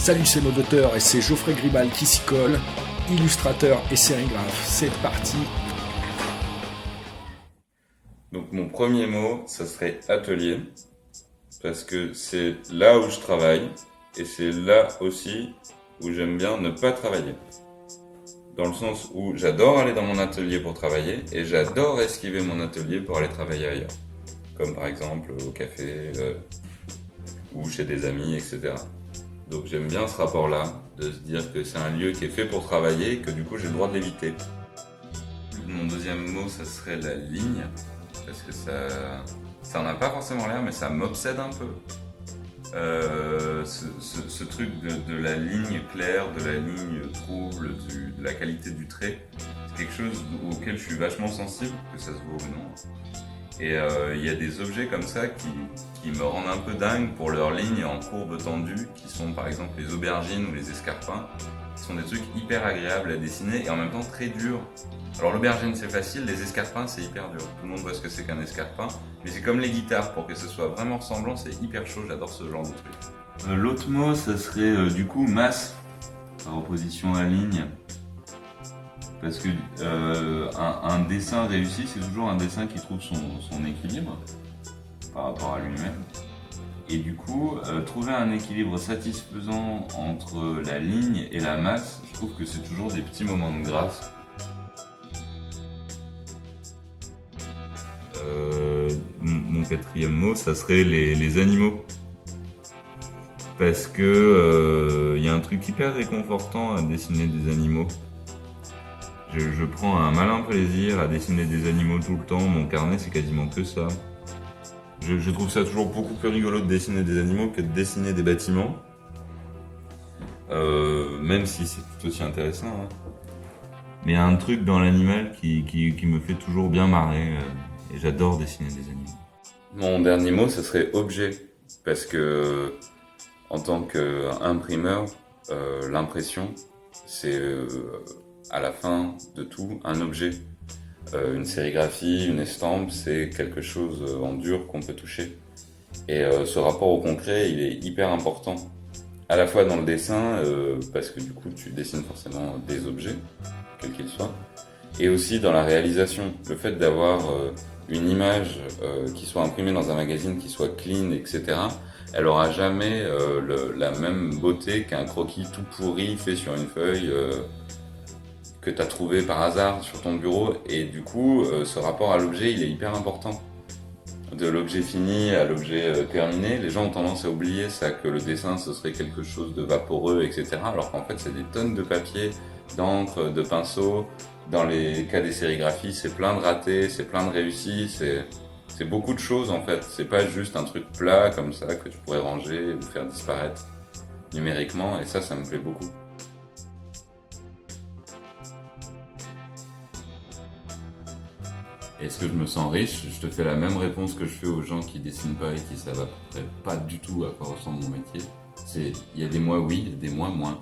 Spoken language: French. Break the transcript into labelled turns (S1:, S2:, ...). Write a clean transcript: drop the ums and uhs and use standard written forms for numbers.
S1: Salut, c'est Mode Auteur et c'est Geoffrey Gribal qui s'y colle, illustrateur et sérigraphe. C'est parti.
S2: Donc mon premier mot, ça serait atelier, parce que c'est là où je travaille, et c'est là aussi où j'aime bien ne pas travailler. Dans le sens où j'adore aller dans mon atelier pour travailler, et j'adore esquiver mon atelier pour aller travailler ailleurs. Comme par exemple au café, ou chez des amis, etc. Donc j'aime bien ce rapport-là, de se dire que c'est un lieu qui est fait pour travailler, et que du coup j'ai le droit de l'éviter. Mon deuxième mot, ça serait la ligne, parce que ça en a pas forcément l'air, mais ça m'obsède un peu. Ce truc de la ligne claire, de la ligne trouble, de la qualité du trait, c'est quelque chose auquel je suis vachement sensible, que ça se voit ou non. Et il y a des objets comme ça qui me rendent un peu dingue pour leurs lignes en courbe tendue, qui sont par exemple les aubergines ou les escarpins, qui sont des trucs hyper agréables à dessiner et en même temps très durs. Alors l'aubergine c'est facile, les escarpins c'est hyper dur. Tout le monde voit ce que c'est qu'un escarpin, mais c'est comme les guitares, pour que ce soit vraiment ressemblant, c'est hyper chaud, j'adore ce genre de truc. L'autre mot, ça serait du coup masse, par opposition à ligne. Parce que un dessin réussi, c'est toujours un dessin qui trouve son équilibre par rapport à lui-même. Et du coup, trouver un équilibre satisfaisant entre la ligne et la masse, je trouve que c'est toujours des petits moments de grâce. Mon quatrième mot, ça serait les animaux. Parce que y a un truc hyper réconfortant à dessiner des animaux. Je prends un malin plaisir à dessiner des animaux tout le temps, mon carnet c'est quasiment que ça. Je trouve ça toujours beaucoup plus rigolo de dessiner des animaux que de dessiner des bâtiments. Même si c'est tout aussi intéressant. Hein. Mais il y a un truc dans l'animal qui me fait toujours bien marrer, et j'adore dessiner des animaux. Mon dernier mot, ce serait objet, parce que en tant qu'imprimeur, l'impression, c'est à la fin de tout un objet. Une sérigraphie, une estampe, c'est quelque chose en dur qu'on peut toucher. Et ce rapport au concret, il est hyper important. À la fois dans le dessin, parce que du coup tu dessines forcément des objets, quels qu'ils soient, et aussi dans la réalisation. Le fait d'avoir une image qui soit imprimée dans un magazine, qui soit clean, etc., elle aura jamais la même beauté qu'un croquis tout pourri fait sur une feuille que tu as trouvé par hasard sur ton bureau. Et du coup, ce rapport à l'objet, il est hyper important. De l'objet fini à l'objet terminé, les gens ont tendance à oublier ça, que le dessin ce serait quelque chose de vaporeux, etc. Alors qu'en fait, c'est des tonnes de papier, d'encre, de pinceaux. Dans les cas des sérigraphies, c'est plein de ratés, c'est plein de réussis, c'est beaucoup de choses en fait. C'est pas juste un truc plat comme ça que tu pourrais ranger ou faire disparaître numériquement, et ça me plaît beaucoup. Est-ce que je me sens riche? Je te fais la même réponse que je fais aux gens qui dessinent pas et qui savent à peu près pas du tout à quoi ressemble mon métier. Il y a des mois oui, il y a des mois moins.